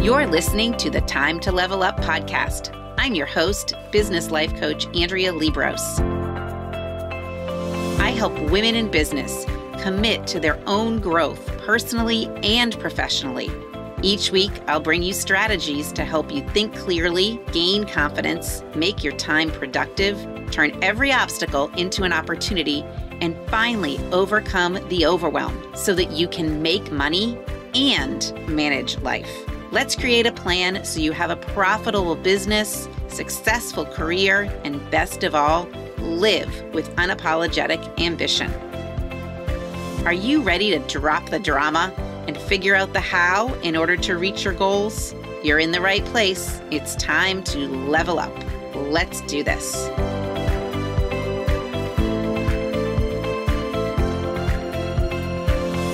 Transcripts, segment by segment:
You're listening to the Time to Level Up podcast. I'm your host, business life coach Andrea Liebross. I help women in business commit to their own growth personally and professionally. Each week, I'll bring you strategies to help you think clearly, gain confidence, make your time productive, turn every obstacle into an opportunity, and finally overcome the overwhelm so that you can make money and manage life. Let's create a plan so you have a profitable business, successful career, and best of all, live with unapologetic ambition. Are you ready to drop the drama and figure out the how in order to reach your goals? You're in the right place. It's time to level up. Let's do this.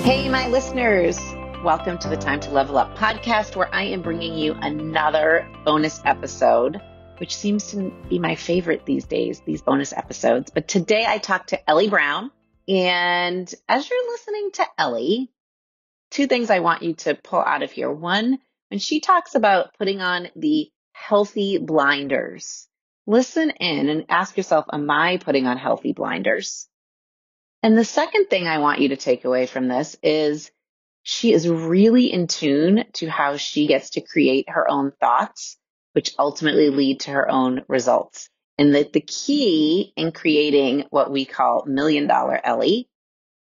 Hey, my listeners. Welcome to the Time to Level Up podcast, where I am bringing you another bonus episode, which seems to be my favorite these days, these bonus episodes. But today I talked to Ellie Brown. And as you're listening to Ellie, two things I want you to pull out of here. One, when she talks about putting on the healthy blinders, listen in and ask yourself, am I putting on healthy blinders? And the second thing I want you to take away from this is she is really in tune to how she gets to create her own thoughts, which ultimately lead to her own results. And that the key in creating what we call $1 Million Ellie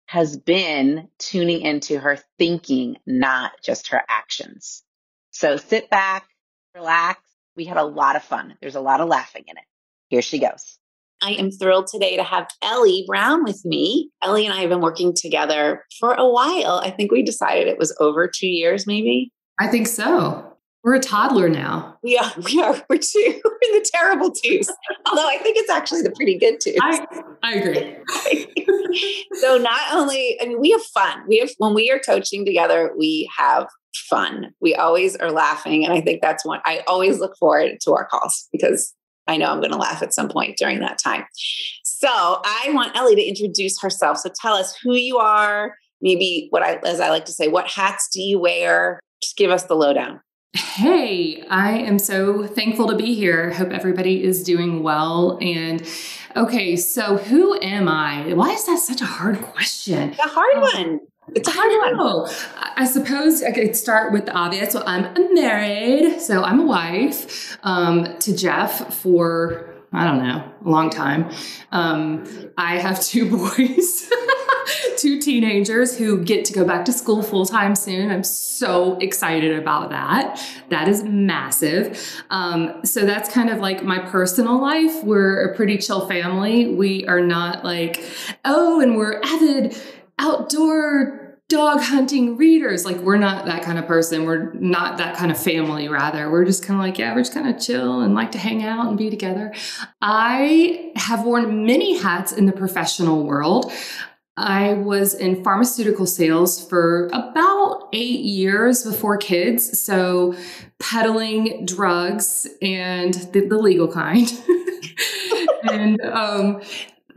has been tuning into her thinking, not just her actions. So sit back, relax. We had a lot of fun. There's a lot of laughing in it. Here she goes. I am thrilled today to have Ellie Brown with me. Ellie and I have been working together for a while. I think we decided it was over 2 years, maybe. I think so. We're a toddler now. We are. We're two. We're the terrible twos. Although I think it's actually the pretty good twos. I agree. So not only, we have fun. When we are coaching together, we have fun. We always are laughing. And I think that's one, I always look forward to our calls because I know I'm going to laugh at some point during that time. So I want Ellie to introduce herself. So tell us who you are, maybe as I like to say, what hats do you wear? Just give us the lowdown. Hey, I am so thankful to be here. Hope everybody is doing well. And okay, so who am I? Why is that such a hard question? It's a hard one. It's a hard one. I suppose I could start with the obvious. Well, I'm married, so I'm a wife to Jeff for, I don't know, a long time. I have two boys, two teenagers who get to go back to school full time soon. I'm so excited about that. That is massive. So that's kind of like my personal life. We're a pretty chill family. We are not like, and we're avid outdoor dog hunting readers. Like we're not that kind of person. We're not that kind of family, rather. We're just kind of like, we're just kind of chill and like to hang out and be together. I have worn many hats in the professional world. I was in pharmaceutical sales for about 8 years before kids. So peddling drugs and the legal kind. And,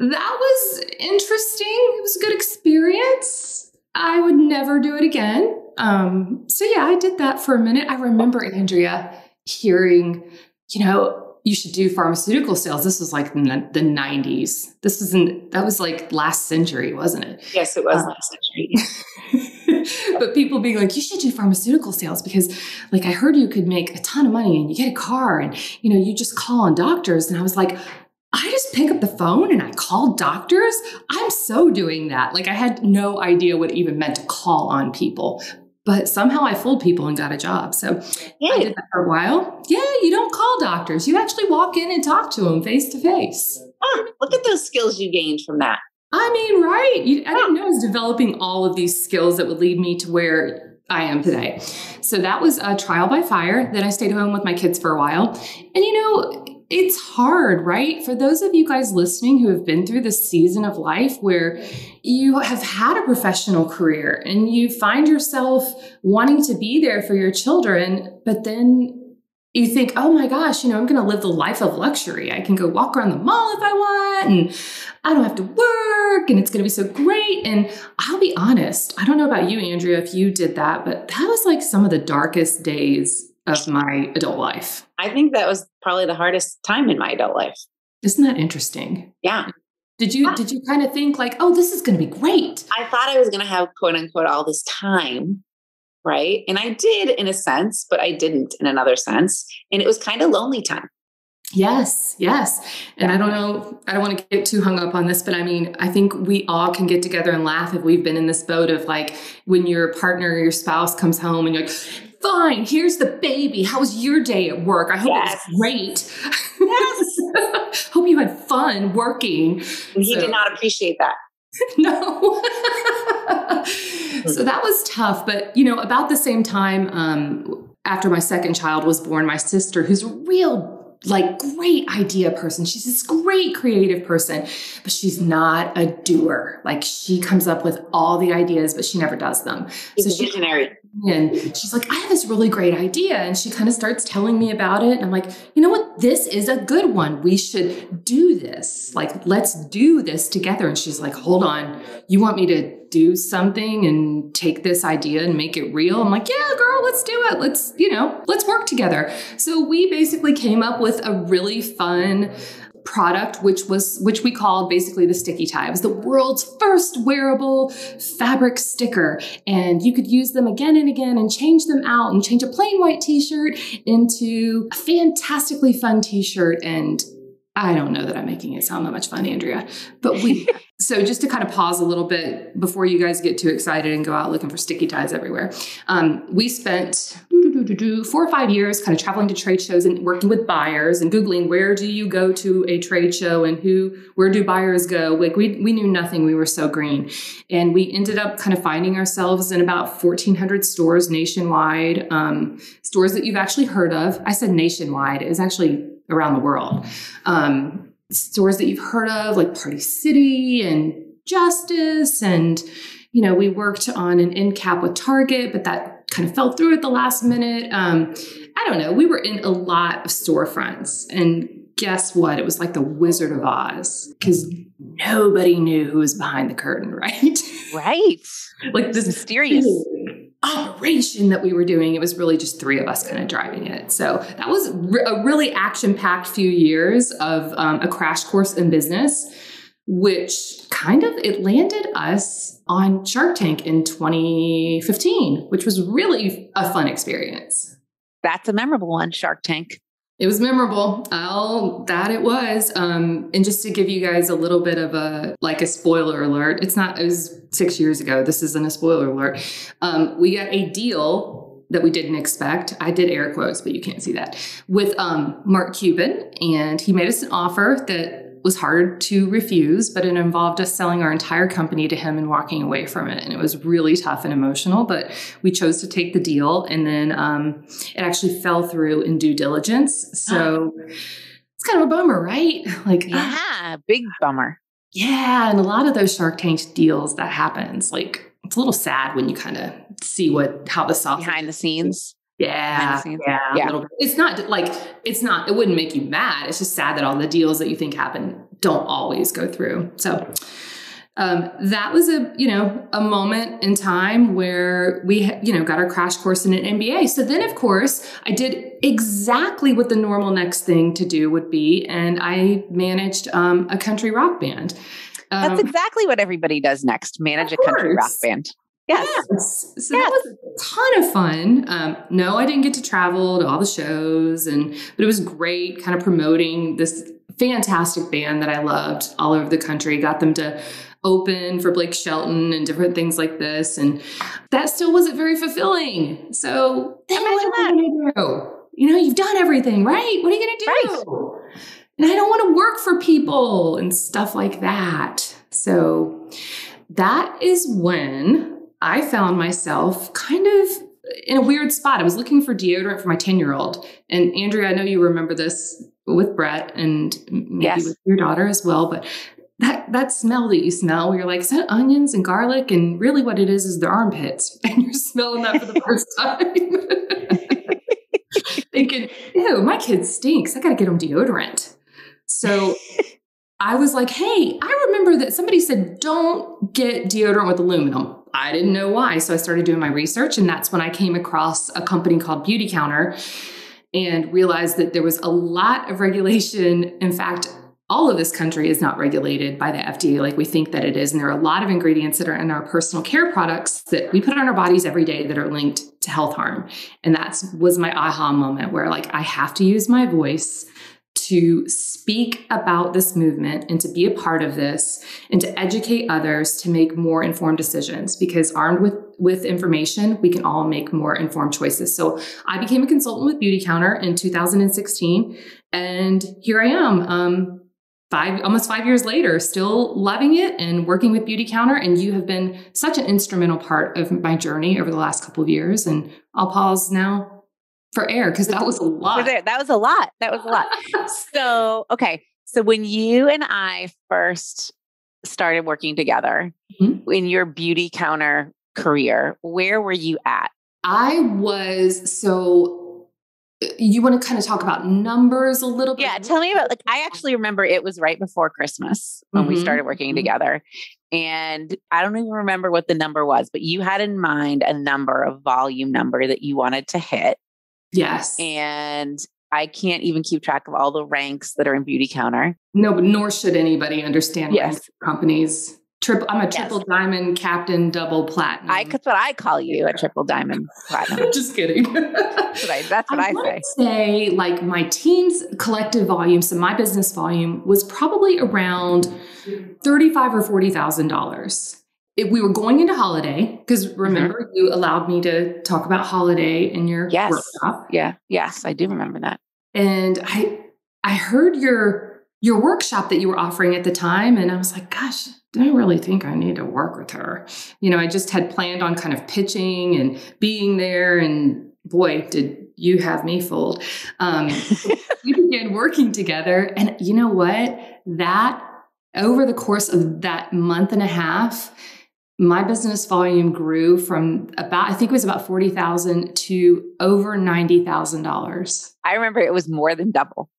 that was interesting. It was a good experience. I would never do it again. So yeah, I did that for a minute. I remember Andrea hearing, you should do pharmaceutical sales. This was like the 90s. That was like last century, wasn't it? Yes, it was last century. But people being like, you should do pharmaceutical sales because like, I heard you could make a ton of money and you get a car and, you just call on doctors. And I was like, I just pick up the phone and I call doctors. I'm so doing that. Like I had no idea what it even meant to call on people, but somehow I fooled people and got a job. So I did that for a while. Yeah, you don't call doctors. You actually walk in and talk to them face to face. Look at those skills you gained from that. I mean, right. I didn't know I was developing all of these skills that would lead me to where I am today. So that was a trial by fire. Then I stayed home with my kids for a while. And it's hard, right? For those of you guys listening who have been through this season of life where you have had a professional career and you find yourself wanting to be there for your children, but then you think, oh my gosh, I'm going to live the life of luxury. I can go walk around the mall if I want and I don't have to work and it's going to be so great. And I'll be honest, I don't know about you, Andrea, if you did that, but that was like some of the darkest days of my adult life. I think that was probably the hardest time in my adult life. Isn't that interesting? Yeah. Did you kind of think like, oh, this is going to be great? I thought I was going to have quote unquote all this time. Right. And I did in a sense, but I didn't in another sense. And it was kind of lonely time. Yes. And I don't want to get too hung up on this, but I mean, I think we all can get together and laugh if we've been in this boat of like when your partner or your spouse comes home and you're like, fine, here's the baby. How was your day at work? I hope it was great. Yes. Hope you had fun working. And he did not appreciate that. No. So that was tough. But, about the same time, after my second child was born, my sister, who's a real great idea person. She's this great creative person, but she's not a doer. Like she comes up with all the ideas, but she never does them. She's a visionary. And she's like, I have this really great idea. And she kind of starts telling me about it. And I'm like, you know what? This is a good one. We should do this. Like, let's do this together. And she's like, hold on. You want me to do something and take this idea and make it real? I'm like, yeah, girl, let's do it. Let's work together. So we basically came up with a really fun product, which we called basically the sticky tie. It was the world's first wearable fabric sticker. And you could use them again and again and change them out and change a plain white t-shirt into a fantastically fun t-shirt. And I don't know that I'm making it sound that much fun, Andrea, but so just to kind of pause a little bit before you guys get too excited and go out looking for sticky ties everywhere. We spent 4 or 5 years kind of traveling to trade shows and working with buyers and Googling, where do you go to a trade show and where do buyers go? Like we knew nothing. We were so green. And we ended up kind of finding ourselves in about 1,400 stores nationwide, stores that you've actually heard of. I said nationwide. It was actually around the world. Stores that you've heard of, like Party City and Justice. And, we worked on an end cap with Target, but that kind of fell through at the last minute. I don't know. We were in a lot of storefronts. And guess what? It was like the Wizard of Oz because nobody knew who was behind the curtain, right? Right. Like this mysterious operation that we were doing. It was really just 3 of us kind of driving it. So that was a really action-packed few years of a crash course in business, which it landed us on Shark Tank in 2015, which was really a fun experience. That's a memorable one, Shark Tank. It was memorable. That it was. And just to give you guys a little bit of a spoiler alert, it was 6 years ago. This isn't a spoiler alert. We got a deal that we didn't expect. I did air quotes, but you can't see that, with Mark Cuban. And he made us an offer that was hard to refuse, but it involved us selling our entire company to him and walking away from it. And it was really tough and emotional, but we chose to take the deal. And then it actually fell through in due diligence. So it's kind of a bummer, right? Big bummer. Yeah. And a lot of those Shark Tank deals that happens, it's a little sad when you kind of see how the sausage behind the scenes. Yeah. A little bit. It wouldn't make you mad. It's just sad that all the deals that you think happen don't always go through. So that was a moment in time where we, got our crash course in an MBA. So then, of course, I did exactly what the normal next thing to do would be. And I managed a country rock band. That's exactly what everybody does next. Manage a country rock band. Yes. So that was a ton of fun. No, I didn't get to travel to all the shows, but it was great kind of promoting this fantastic band that I loved all over the country, got them to open for Blake Shelton and different things like this. And that still wasn't very fulfilling. So then what am I going to do? You've done everything, right? What are you going to do? Right. And I don't want to work for people and stuff like that. So that is when I found myself kind of in a weird spot. I was looking for deodorant for my 10-year-old. And Andrea, I know you remember this with Brett and maybe with your daughter as well, but that smell that you smell where you're like, is that onions and garlic? And really what it is their armpits. And you're smelling that for the first time. Thinking, ew, my kid stinks. I got to get him deodorant. So I was like, hey, I remember that somebody said, don't get deodorant with aluminum. I didn't know why. So I started doing my research, and that's when I came across a company called Beauty Counter and realized that there was a lot of regulation. In fact, all of this country is not regulated by the FDA like we think that it is. And there are a lot of ingredients that are in our personal care products that we put on our bodies every day that are linked to health harm. And that was my aha moment where like, I have to use my voice to speak about this movement and to be a part of this and to educate others to make more informed decisions, because armed with information, we can all make more informed choices. So I became a consultant with Beauty Counter in 2016, and here I am, almost 5 years later, still loving it and working with Beauty Counter. And you have been such an instrumental part of my journey over the last couple of years. And I'll pause now for air because that was a lot. That was a lot. That was a lot. So, okay. So when you and I first started working together in your Beauty Counter career, where were you at? You want to kind of talk about numbers a little bit? Yeah. Tell me about, like, I actually remember it was right before Christmas when we started working together. And I don't even remember what the number was, but you had in mind a volume number that you wanted to hit. Yes. And I can't even keep track of all the ranks that are in Beauty Counter. No, but nor should anybody understand companies. I'm a triple diamond captain, double platinum. That's what I call you, a triple diamond platinum. Just kidding. That's what I say. Say like my team's collective volume, so my business volume was probably around $35,000 or $40,000. If we were going into holiday, because remember you allowed me to talk about holiday in your workshop. Yeah. Yes, I do remember that. And I heard your workshop that you were offering at the time, and I was like, gosh, I don't really think I need to work with her. I just had planned on kind of pitching and being there, and boy, did you have me fooled. We began working together, and you know what? That over the course of that month and a half, my business volume grew from I think it was about $40,000 to over $90,000. I remember it was more than double.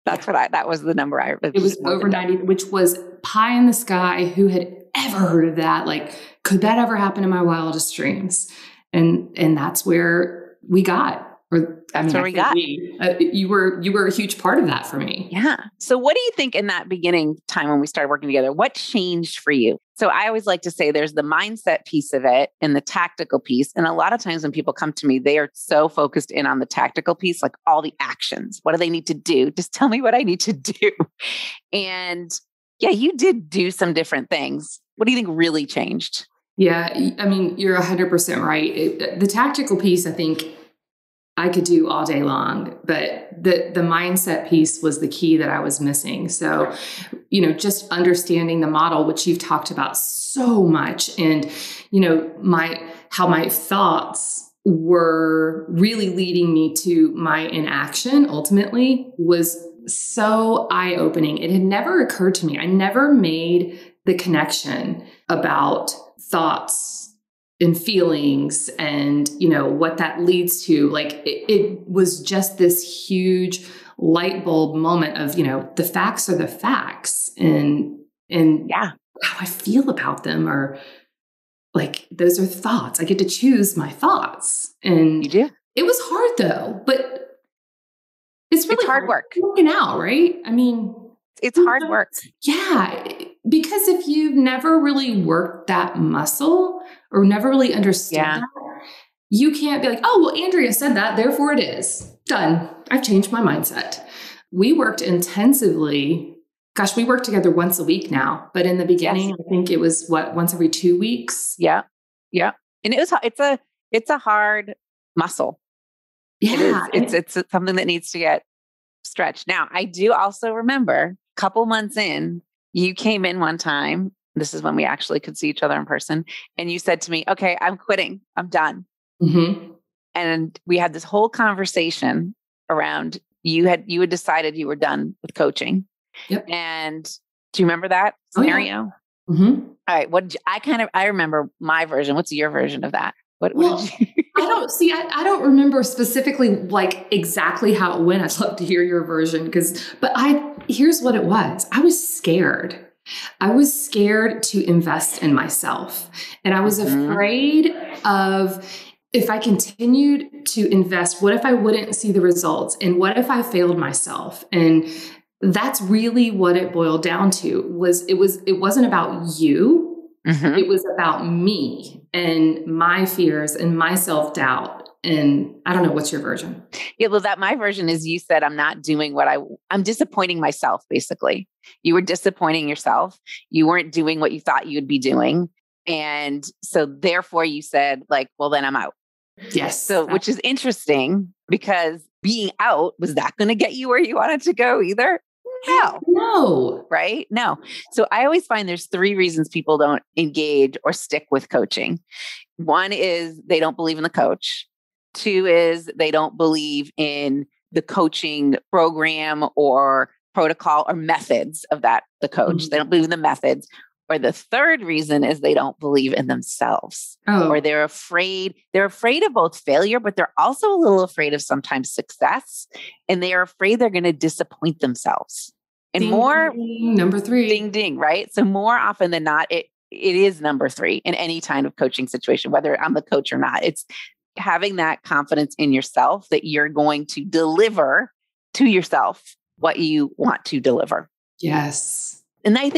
That was the number it was over 90, which was pie in the sky. Who had ever heard of that? Like, could that ever happen in my wildest dreams? And that's where we got. You were a huge part of that for me. Yeah. So what do you think in that beginning time when we started working together, what changed for you? So I always like to say there's the mindset piece of it and the tactical piece. And a lot of times when people come to me, they are so focused in on the tactical piece, like all the actions. What do they need to do? Just tell me what I need to do. And yeah, you did do some different things. What do you think really changed? Yeah. I mean, you're 100% right. The tactical piece, I think, I could do all day long, but the mindset piece was the key that I was missing. So, just understanding the model, which you've talked about so much, and, how my thoughts were really leading me to my inaction ultimately was so eye-opening. It had never occurred to me. I never made the connection about thoughts and feelings and, what that leads to. Like it was just this huge light bulb moment of, the facts are the facts and how I feel about them are like, those are thoughts. I get to choose my thoughts. And you do. It was hard though, but it's really hard work working out, right? I mean, it's hard work. Yeah. Because if you've never really worked that muscle or never really understood that, you can't be like, oh, well, Andrea said that, therefore it is. Done. I've changed my mindset. We worked intensively. Gosh, we work together once a week now. But in the beginning, I think it was once every 2 weeks? Yeah. Yeah. And it's a hard muscle. Yeah. It's something that needs to get stretched. Now, I do also remember a couple months in, you came in one time. This is when we actually could see each other in person. And you said to me, okay, I'm quitting. I'm done. Mm-hmm. And we had this whole conversation around you had decided you were done with coaching. Yep. And do you remember that scenario? Oh, yeah. Mm-hmm. All right. I remember my version. What's your version of that? What did you? I don't remember specifically like exactly how it went. I'd love to hear your version here's what it was. I was scared. I was scared to invest in myself. And I was afraid of, if I continued to invest, what if I wouldn't see the results? And what if I failed myself? And that's really what it boiled down to. It wasn't about you. It was about me and my fears and my self-doubt. And I don't know, what's your version? Yeah, well, my version is, you said, I'm not doing I'm disappointing myself, basically. You were disappointing yourself. You weren't doing what you thought you'd be doing. And so therefore you said, like, well, then I'm out. Yes. So, which is interesting, because being out, was that going to get you where you wanted to go either? No. Right? No. So I always find there's 3 reasons people don't engage or stick with coaching. 1 is they don't believe in the coach. 2 is they don't believe in the coaching program or protocol or methods of the coach. They don't believe in the methods. Or the 3rd reason is they don't believe in themselves, or they're afraid of both failure, but they're also a little afraid of sometimes success, and they are afraid they're going to disappoint themselves. And ding, ding, number 3, ding, ding, right? So more often than not, it is number 3 in any kind of coaching situation, whether I'm the coach or not. It's having that confidence in yourself that you're going to deliver to yourself what you want to deliver. Yes. And I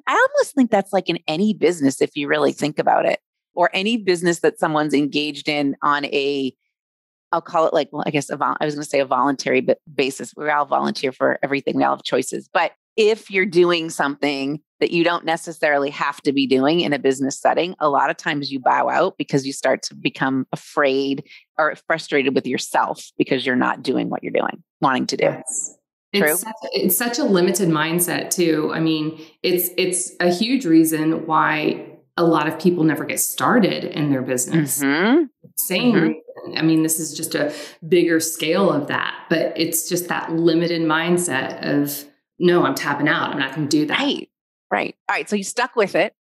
almost think that's like in any business, if you really think about it, or any business that someone's engaged in on I'll call it like, well, I guess I was going to say a voluntary basis. We all volunteer for everything. We all have choices. But if you're doing something that you don't necessarily have to be doing in a business setting, a lot of times you bow out because you start to become afraid or frustrated with yourself because you're not doing what you're wanting to do. Yes. It's such a limited mindset too. I mean, it's a huge reason why a lot of people never get started in their business. Same reason. I mean, this is just a bigger scale of that, but it's just that limited mindset of, no, I'm tapping out. I'm not going to do that. Right. All right. So you stuck with it.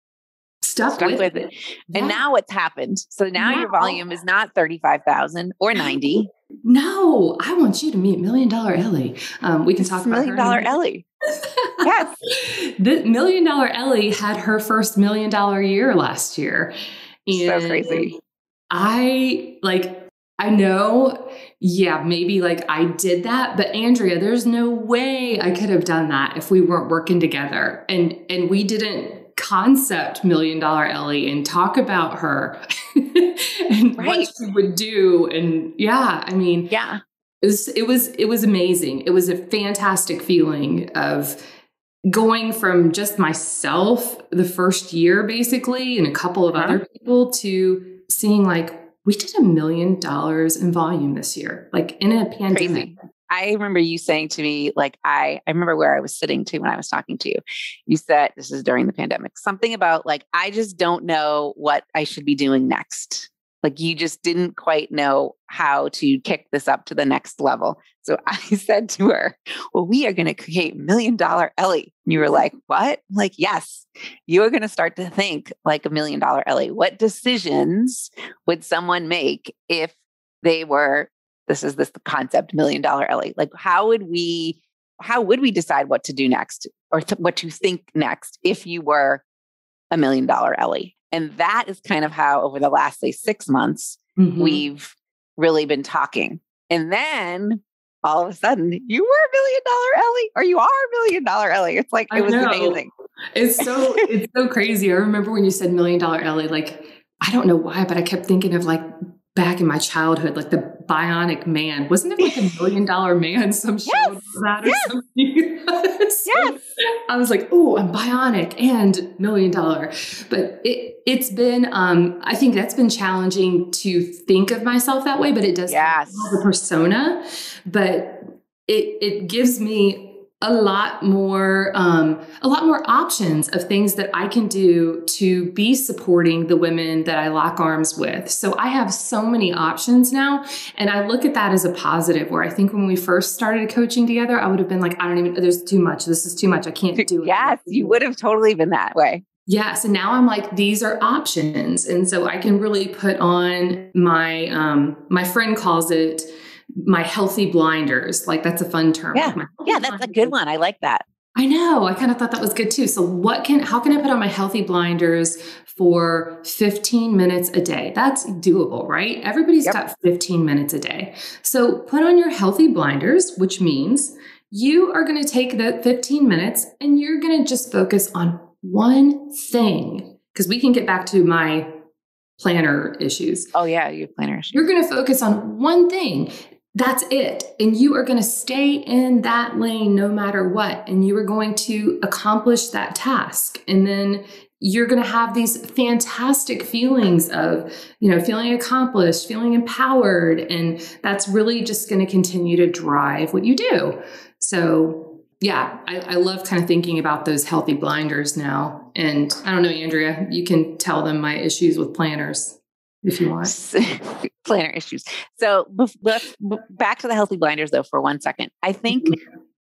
Stuck with it. Yeah. And now what's happened? So now your volume is not 35,000 or 90. No, I want you to meet $1 Million Ellie. We can talk about $1 Million Ellie. Yes. The $1 Million Ellie had her first $1 Million year last year. And so crazy. I know, maybe I did that, but Andrea, there's no way I could have done that if we weren't working together. And we didn't concept $1 Million Ellie and talk about her and what she would do. And it was amazing. It was a fantastic feeling of going from just myself the first year, basically, and a couple of other people, to seeing we did $1 million in volume this year, in a pandemic. Crazy. I remember you saying to me, I remember where I was sitting to when I was talking to you. You said, this is during the pandemic, something about I just don't know what I should be doing next. You just didn't quite know how to kick this up to the next level. So I said to her, well, we are going to create $1 Million Ellie. And you were like, what? I'm like, yes, you are going to start to think like $1 Million Ellie. What decisions would someone make if they were, this is the concept, $1 Million Ellie? How would we decide what to do next, or what to think next if you were $1 Million Ellie? And that is kind of how over the last, say, 6 months, we've really been talking. And then all of a sudden, you were $1 Million Ellie, or you are $1 Million Ellie. It's it was amazing. It's so crazy. I remember when you said $1 Million Ellie, I don't know why, but I kept thinking of back in my childhood, the Bionic Man. Wasn't there $1 Million Man, some show or something? So I was like, oh, I'm bionic and $1 Million. But it's been, I think that's been challenging to think of myself that way, but it does have a persona. But it gives me a lot more options of things that I can do to be supporting the women that I lock arms with. So I have so many options now. And I look at that as a positive, where I think when we first started coaching together, I would have been there's too much. This is too much. I can't do it. Yes, you would have totally been that way. Yes. And now I'm these are options. And so I can really put on my friend calls it my healthy blinders. That's a fun term. Yeah. That's a good one. I like that. I know. I kind of thought that was good too. So how can I put on my healthy blinders for 15 minutes a day? That's doable, right? Everybody's got 15 minutes a day. So put on your healthy blinders, which means you are going to take that 15 minutes and you're going to just focus on one thing. Because we can get back to my planner issues. Oh yeah, you have planner issues. You're going to focus on one thing. That's it. And you are going to stay in that lane no matter what. And you are going to accomplish that task. And then you're going to have these fantastic feelings of, feeling accomplished, feeling empowered. And that's really just going to continue to drive what you do. So yeah, I love kind of thinking about those healthy blinders now. And I don't know, Andrea, you can tell them my issues with planners if you want. Planner issues. So let's back to the healthy blinders though for 1 second. I think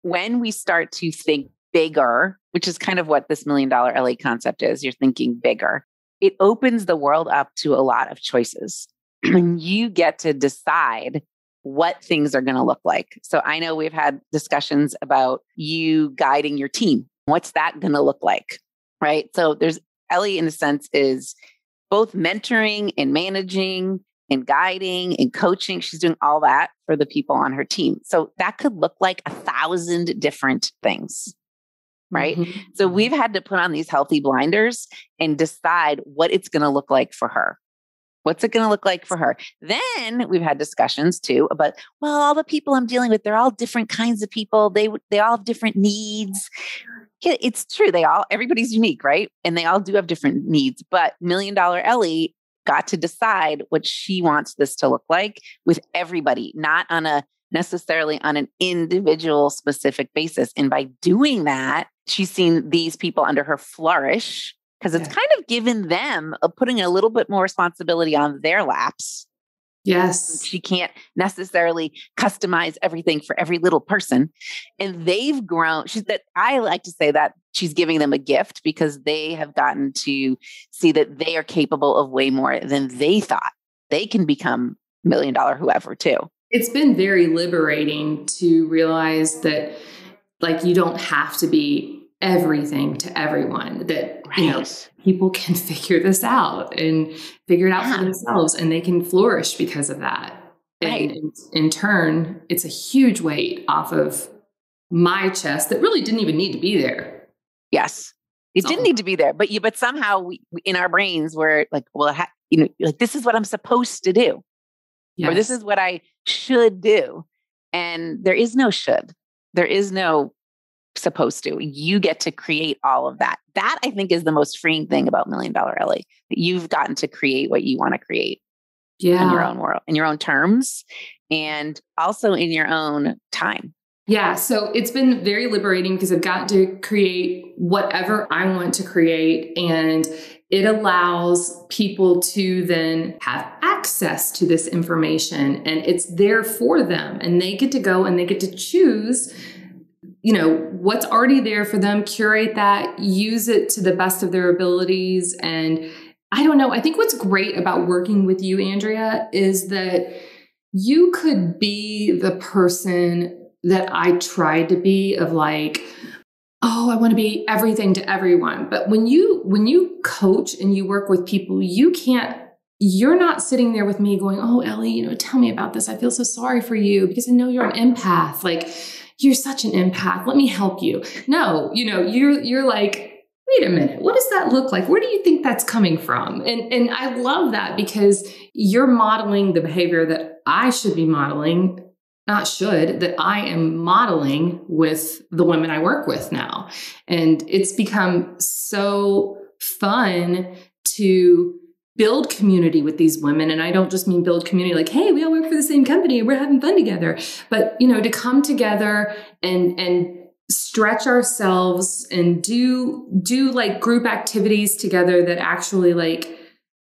when we start to think bigger, which is kind of what this $1 million LA concept is, you're thinking bigger, it opens the world up to a lot of choices. And you get to decide what things are going to look like. So I know we've had discussions about you guiding your team. What's that going to look like? Right. So there's Ellie, in a sense, is both mentoring and managing and guiding and coaching. She's doing all that for the people on her team. So that could look like 1,000 different things, right? Mm-hmm. So we've had to put on these healthy blinders and decide what it's going to look like for her. What's it going to look like for her? Then we've had discussions too about, well, all the people I'm dealing with, they're all different kinds of people. They all have different needs. Yeah, it's true. Everybody's unique, right? And they all do have different needs. But $1 Million Ellie got to decide what she wants this to look like with everybody, not necessarily on an individual specific basis. And by doing that, she's seen these people under her flourish because it's kind of given them putting a little bit more responsibility on their laps. Yes. She can't necessarily customize everything for every little person. And they've grown. I like to say that she's giving them a gift because they have gotten to see that they are capable of way more than they thought. They can become $1 million whoever too. It's been very liberating to realize that you don't have to be everything to everyone, that people can figure this out and figure it out for themselves, and they can flourish because of that. Right. And in turn, it's a huge weight off of my chest that really didn't even need to be there. Yes, it didn't need to be there, but somehow we in our brains we're like, well, this is what I'm supposed to do, or this is what I should do, and there is no should, there is no supposed to. You get to create all of that. That I think is the most freeing thing about $1 Million Ellie. That you've gotten to create what you want to create in your own world, in your own terms, and also in your own time. Yeah. So it's been very liberating because I've got to create whatever I want to create, and it allows people to then have access to this information, and it's there for them, and they get to go and they get to choose what's already there for them, curate that, use it to the best of their abilities. And I don't know, I think what's great about working with you, Andrea, is that you could be the person that I tried to be of I want to be everything to everyone. But when you coach and you work with people, you're not sitting there with me going, oh, Ellie, tell me about this. I feel so sorry for you because I know you're an empath. You're such an empath. Let me help you. No, you're like, wait a minute. What does that look like? Where do you think that's coming from? And I love that because you're modeling the behavior that I should be modeling, that I am modeling with the women I work with now. And it's become so fun to build community with these women. And I don't just mean build community hey, we all work for the same company and we're having fun together. But, to come together and stretch ourselves and do group activities together that actually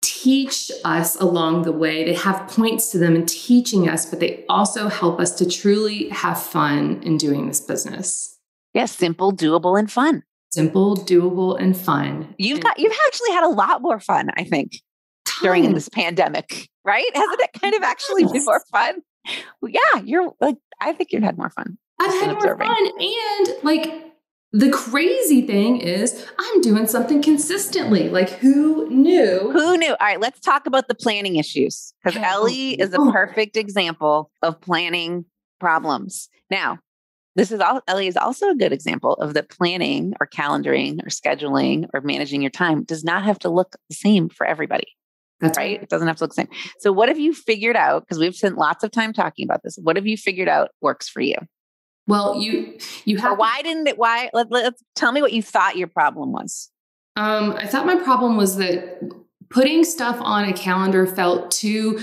teach us along the way. They have points to them in teaching us, but they also help us to truly have fun in doing this business. Yes, simple, doable, and fun. Simple, doable, and fun. You've actually had a lot more fun, I think, during this pandemic, right? Hasn't it kind of actually been more fun? Well, yeah, I think you've had more fun. I've had more fun. And the crazy thing is I'm doing something consistently. Like, who knew? Who knew? All right, let's talk about the planning issues, because Ellie is a perfect example of planning problems. Now, Ellie is also a good example of the planning or calendaring or scheduling or managing your time does not have to look the same for everybody. That's right. It doesn't have to look the same. So what have you figured out? Because we've spent lots of time talking about this. What have you figured out works for you? Well, you have. Or why didn't it? Why? Let's tell me what you thought your problem was. I thought my problem was that putting stuff on a calendar felt too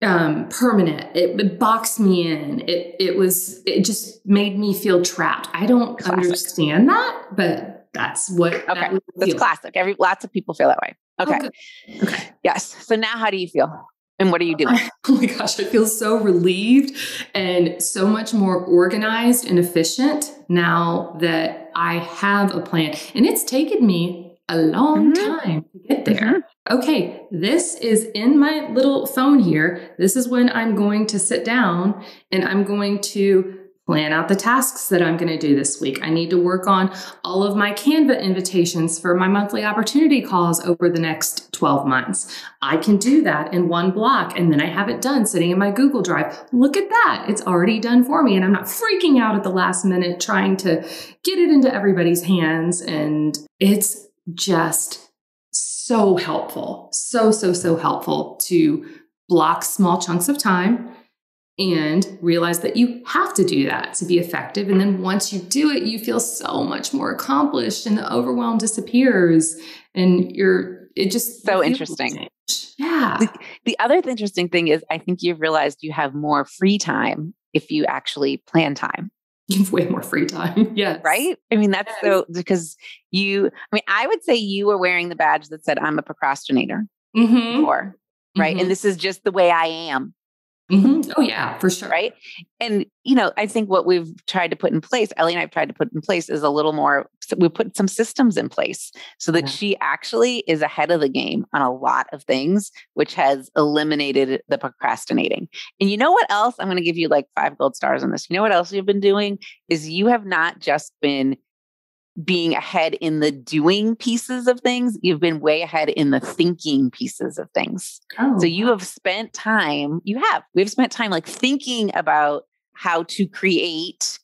permanent. It boxed me in. It just made me feel trapped. I don't understand that, but that's what. Okay, that's classic. Lots of people feel that way. Okay. Okay. Yes. So now, how do you feel? And what are you doing? Oh my gosh, I feel so relieved and so much more organized and efficient now that I have a plan. And it's taken me a long time to get there. Okay, this is in my little phone here. This is when I'm going to sit down and I'm going to plan out the tasks that I'm going to do this week. I need to work on all of my Canva invitations for my monthly opportunity calls over the next 12 months. I can do that in one block, and then I have it done sitting in my Google Drive. Look at that. It's already done for me, and I'm not freaking out at the last minute trying to get it into everybody's hands. And it's just so helpful. So helpful to block small chunks of time and realize that you have to do that to be effective. And then once you do it, you feel so much more accomplished and the overwhelm disappears and it just so interesting. Yeah. The other interesting thing is I think you've realized you have more free time if you actually plan time. You have way more free time. Yes. Right? I mean, that's so because I would say you were wearing the badge that said I'm a procrastinator before, right? And this is just the way I am. Oh yeah, for sure. Right. And, I think what we've tried to put in place, Ellie and I have tried to put in place is a little more, we put some systems in place so that she actually is ahead of the game on a lot of things, which has eliminated the procrastinating. And you know what else? I'm going to give you like 5 gold stars on this. You know what else you've been doing is you have not just been being ahead in the doing pieces of things, you've been way ahead in the thinking pieces of things. So you have spent time, we've spent time like thinking about how to create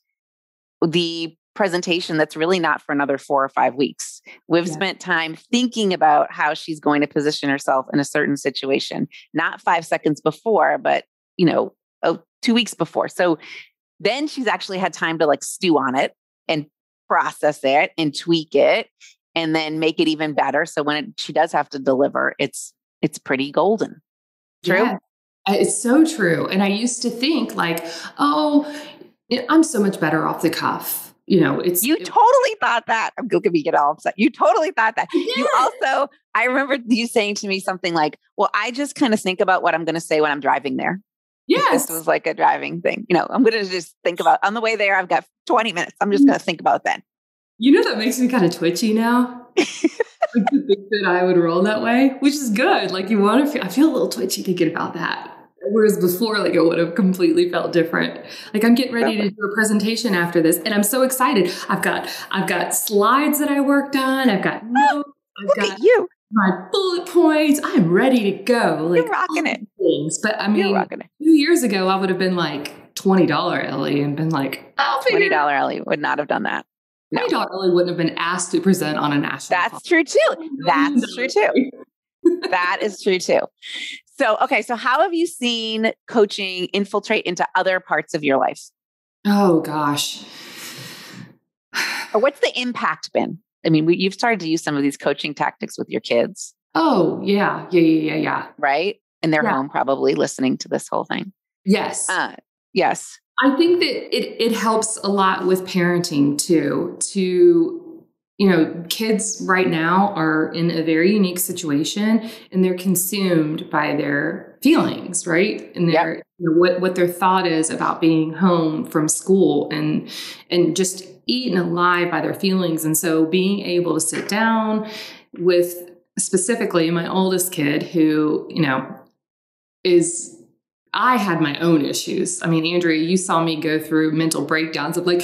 the presentation that's really not for another 4 or 5 weeks. We've spent time thinking about how she's going to position herself in a certain situation, not 5 seconds before, but 2 weeks before. So then she's actually had time to like stew on it and process it and tweak it and then make it even better. So when she does have to deliver, it's pretty golden. True? Yeah, it's so true. And I used to think like, I'm so much better off the cuff. You totally thought that. Look at me get all upset. You totally thought that. Yeah. You also, I remember you saying to me something like, well, I just kind of think about what I'm going to say when I'm driving there. Yes. This was like a driving thing. I'm going to just think about on the way there. I've got 20 minutes. I'm just going to think about that. That makes me kind of twitchy now. Like to think that I would roll that way, which is good. Like I feel a little twitchy thinking about that. Whereas before, like it would have completely felt different. Like I'm getting ready to do a presentation after this and I'm so excited. I've got slides that I worked on. I've got notes. Look at you. My bullet points. I'm ready to go. Like, you're rocking it. Things. But I mean, 2 years ago, I would have been like $20 Ellie and been like, $20 Ellie would not have done that. $20 Ellie wouldn't have been asked to present on a national. That's true too. That's true too. That is true too. So, okay. So how have you seen coaching infiltrate into other parts of your life? Oh gosh. Or what's the impact been? I mean, you've started to use some of these coaching tactics with your kids. Oh, yeah. Right? And they're home probably listening to this whole thing. Yes. Yes. I think that it helps a lot with parenting too, kids right now are in a very unique situation and they're consumed by their feelings, right? And their what their thought is about being home from school and just eaten alive by their feelings. And so being able to sit down with specifically my oldest kid who, I had my own issues. I mean, Andrea, you saw me go through mental breakdowns of like,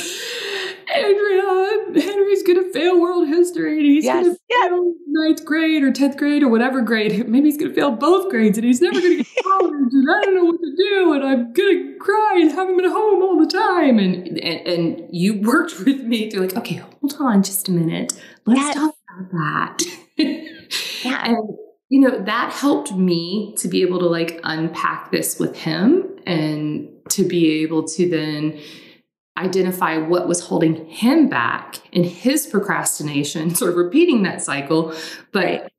Andrea, Henry's going to fail world history and he's going to fail ninth grade or 10th grade or whatever grade. Maybe he's going to fail both grades and he's never going to get to college and I don't know what to do and I'm going to cry and have him at home all the time. And you worked with me to like, okay, hold on just a minute. Let's talk about that. And, that helped me to be able to like unpack this with him and to be able to then identify what was holding him back in his procrastination, sort of repeating that cycle. But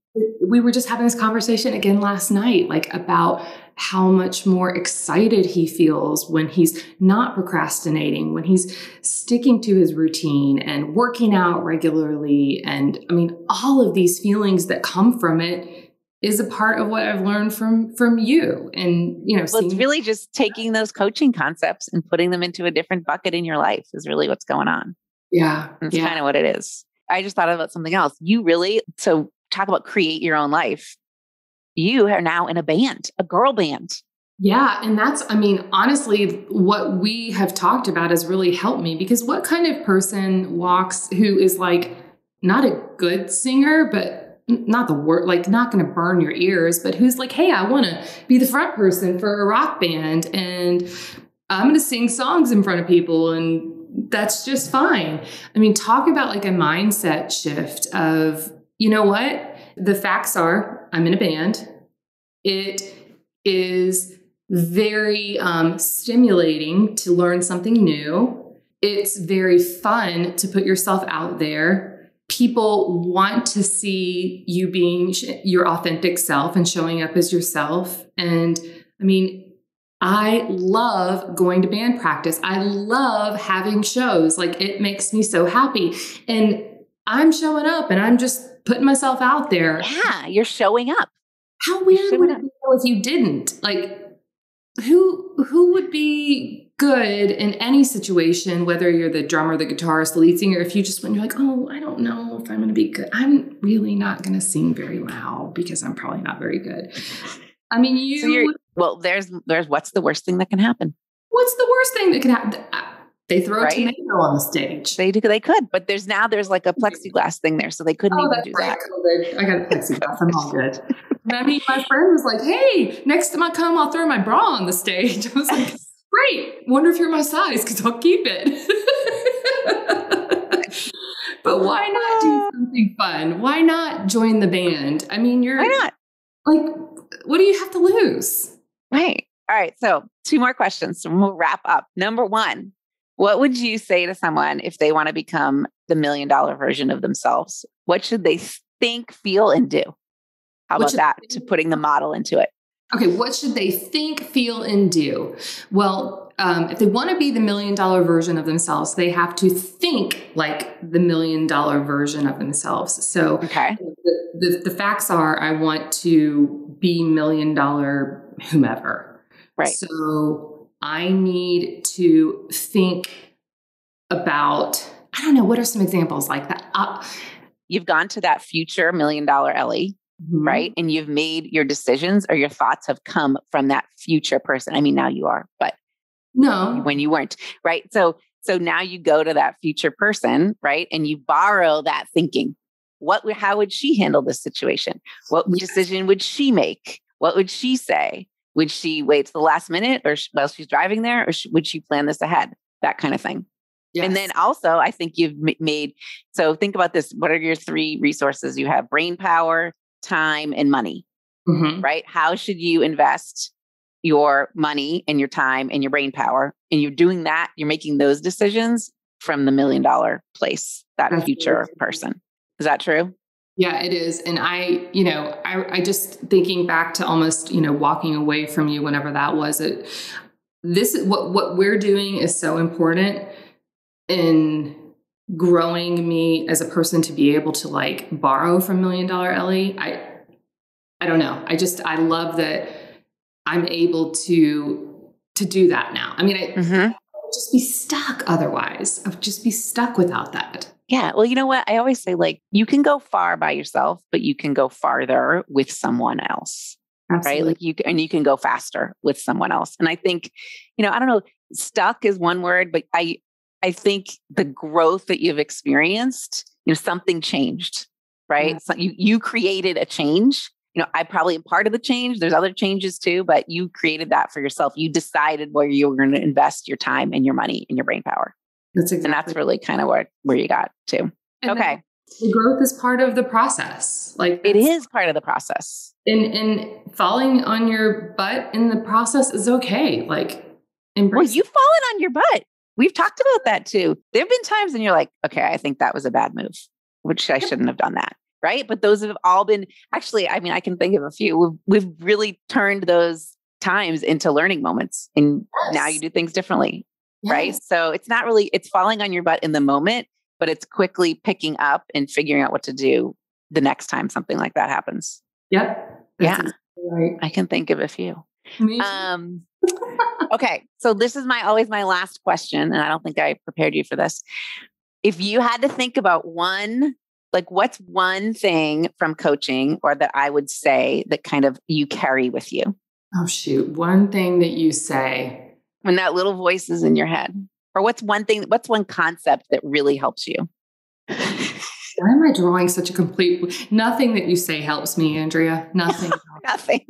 we were just having this conversation again last night, like about how much more excited he feels when he's not procrastinating, when he's sticking to his routine and working out regularly. And I mean, all of these feelings that come from it is a part of what I've learned from you. And, it's really just taking those coaching concepts and putting them into a different bucket in your life is really what's going on. Yeah. That's kind of what it is. I just thought about something else. So talk about create your own life. You are now in a band, a girl band. Yeah. And that's, honestly, what we have talked about has really helped me because what kind of person who is like not a good singer, but not the word, like not going to burn your ears, but who's like, hey, I want to be the front person for a rock band and I'm going to sing songs in front of people and that's just fine. Talk about like a mindset shift of, you know what? The facts are I'm in a band. It is very stimulating to learn something new. It's very fun to put yourself out there. People want to see you being your authentic self and showing up as yourself. And I love going to band practice. I love having shows. Like it makes me so happy. And I'm showing up and I'm just putting myself out there. Yeah, you're showing up. How weird would it be if you didn't? Like who would be good in any situation, whether you're the drummer, the guitarist, the lead singer, if you just went, you're like, oh, I don't know if I'm going to be good. I'm really not going to sing very loud because I'm probably not very good. There's what's the worst thing that can happen? What's the worst thing that can happen? They throw a tomato on the stage. They could, but there's like a plexiglass thing there, so they couldn't even do that. COVID. I got a plexiglass. I'm all good. My friend was like, hey, next time I come, I'll throw my bra on the stage. I was like, great. Wonder if you're my size because I'll keep it. But why not do something fun? Why not join the band? Why not? Like, what do you have to lose? Right. All right. So 2 more questions and we'll wrap up. Number 1, what would you say to someone if they want to become the $1 million version of themselves? What should they think, feel, and do? How about that to putting the model into it? Okay. What should they think, feel, and do? Well, if they want to be the $1 million version of themselves, they have to think like the $1 million version of themselves. So the facts are, I want to be $1 million whomever. Right. So I need to think about, I don't know, what are some examples like that? You've gone to that future $1 million Ellie. Mm-hmm. Right. And you've made your decisions or your thoughts have come from that future person. Now you are, but no, when you weren't. Right. So now you go to that future person, right? And you borrow that thinking. How would she handle this situation? What decision would she make? What would she say? Would she wait to the last minute or while she's driving there? Or would she plan this ahead? That kind of thing. Yes. And then also I think you've made, so think about this. What are your 3 resources? You have brain power, time, and money, right? How should you invest your money and your time and your brain power? And you're doing that, you're making those decisions from the $1 million place, that future person. Is that true? Yeah, it is. And I just thinking back to almost, walking away from you whenever that was it. This is what we're doing is so important in growing me as a person to be able to like borrow from $1 million Ellie. I don't know. I love that I'm able to do that now. I would just be stuck otherwise. I would just be stuck without that. Yeah. Well, you know what? I always say like, you can go far by yourself, but you can go farther with someone else. Absolutely. Right? Like you can go faster with someone else. And I think, I don't know, stuck is one word, but I think the growth that you've experienced, something changed, right? So you created a change. I probably am part of the change. There's other changes too, but you created that for yourself. You decided where you were going to invest your time and your money and your brain power. And that's really kind of where you got to. And okay. The growth is part of the process. Like it is part of the process. And falling on your butt in the process is okay. Like embrace. You've fallen on your butt. We've talked about that too. There have been times when you're like, okay, I think that was a bad move, which I shouldn't have done that. Right. But those have all been actually, I mean, I can think of a few. We've really turned those times into learning moments. And now you do things differently. Yes. Right. So it's not really, it's falling on your butt in the moment, but it's quickly picking up and figuring out what to do the next time something like that happens. Yep. Yeah. Exactly right. I can think of a few. Okay. So this is always my last question. And I don't think I prepared you for this. If you had to think about what's one thing from coaching or that I would say that kind of you carry with you? Oh, shoot. One thing that you say. When that little voice is in your head. Or what's one concept that really helps you? Why am I drawing such a complete... Nothing that you say helps me, Andrea. Nothing. Nothing.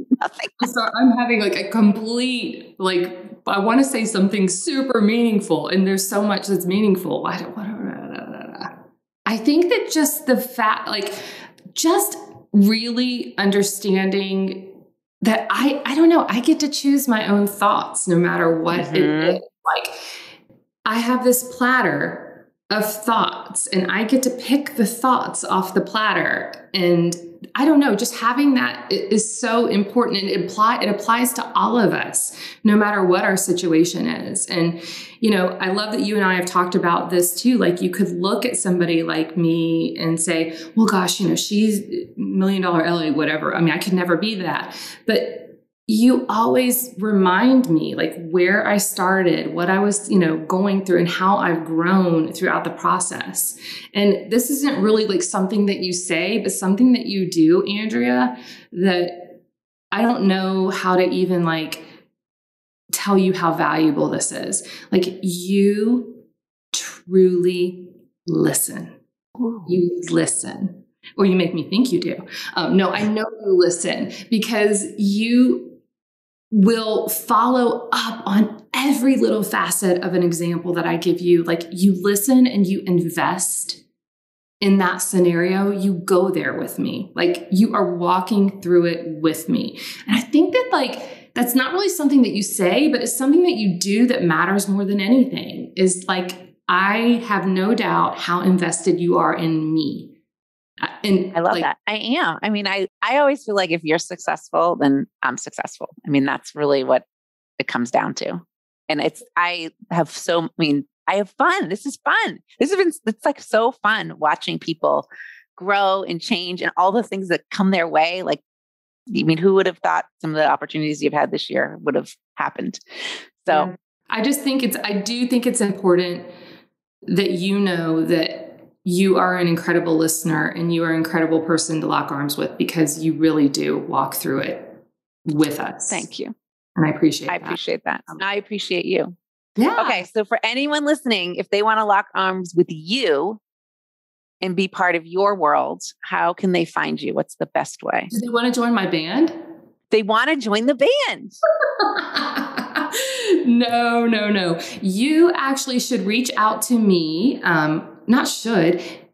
So I'm having a complete, I want to say something super meaningful and there's so much that's meaningful. I think that just the fact, just really understanding that I don't know, I get to choose my own thoughts no matter what it is. I have this platter of thoughts and I get to pick the thoughts off the platter. And I don't know, just having that is so important. And it applies to all of us, no matter what our situation is. And, I love that you and I have talked about this too. You could look at somebody like me and say, well, gosh, she's $1 million Ellie, whatever. I mean, I could never be that. But you always remind me where I started, what I was, going through and how I've grown throughout the process. And this isn't really something that you say, but something that you do, Andrea, that I don't know how to even tell you how valuable this is. You truly listen. Ooh. You listen. Or you make me think you do. No, I know you listen because you will follow up on every little facet of an example that I give you. You listen and you invest in that scenario. You go there with me. You are walking through it with me. And I think that that's not really something that you say, but it's something that you do that matters more than anything is I have no doubt how invested you are in me. And I love that. I am. I mean, I always feel if you're successful, then I'm successful. I mean, that's really what it comes down to. And I have fun. This is fun. It's so fun watching people grow and change and all the things that come their way. Who would have thought some of the opportunities you've had this year would have happened? So yeah. I do think it's important that that you are an incredible listener and you are an incredible person to lock arms with because you really do walk through it with us. Thank you. And I appreciate that. I appreciate that. I appreciate you. Yeah. Okay. So for anyone listening, if they want to lock arms with you and be part of your world, how can they find you? What's the best way? Do they want to join my band? They want to join the band. No. You actually should reach out to me.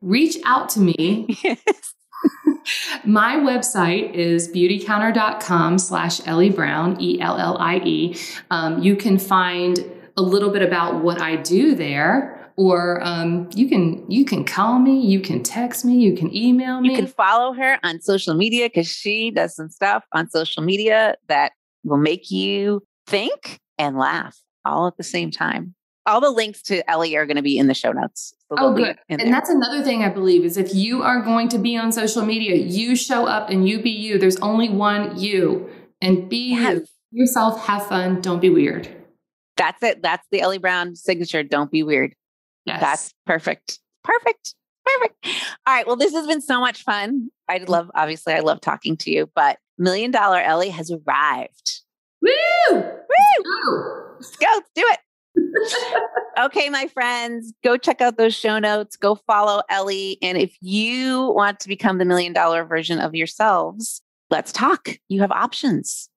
Reach out to me. Yes. My website is beautycounter.com/Ellie Brown, ELLIE. You can find a little bit about what I do there, or you can call me, you can text me, you can email me. You can follow her on social media because she does some stuff on social media that will make you think and laugh all at the same time. All the links to Ellie are going to be in the show notes. So oh, good. And that's another thing I believe is if you are going to be on social media, you show up and you be you. There's only one you. And be you. Yourself, have fun. Don't be weird. That's it. That's the Ellie Brown signature. Don't be weird. Yes. That's perfect. Perfect. All right. Well, this has been so much fun. I love talking to you, but $1 Million Ellie has arrived. Woo! Woo! Let's go. Let's do it. Okay, my friends, go check out those show notes. Go follow Ellie. And if you want to become the $1 million version of yourselves, let's talk. You have options.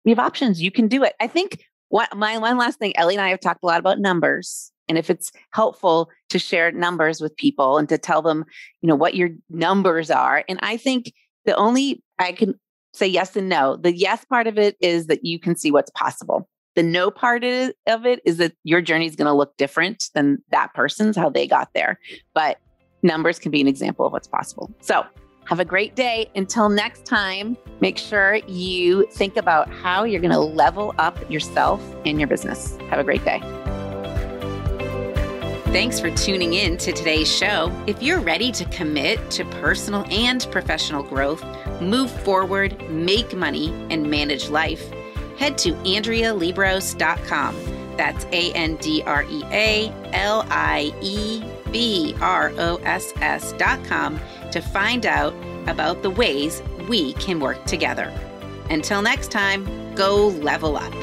You have options. You can do it. I think my one last thing, Ellie and I have talked a lot about numbers. And if it's helpful to share numbers with people and to tell them, what your numbers are. And I think I can say yes and no. The yes part of it is that you can see what's possible. The no part of it is that your journey is going to look different than that person's, how they got there. But numbers can be an example of what's possible. So have a great day. Until next time, make sure you think about how you're going to level up yourself and your business. Have a great day. Thanks for tuning in to today's show. If you're ready to commit to personal and professional growth, move forward, make money, and manage life, head to AndreaLiebross.com. That's AndreaLiebross.com to find out about the ways we can work together. Until next time, go level up.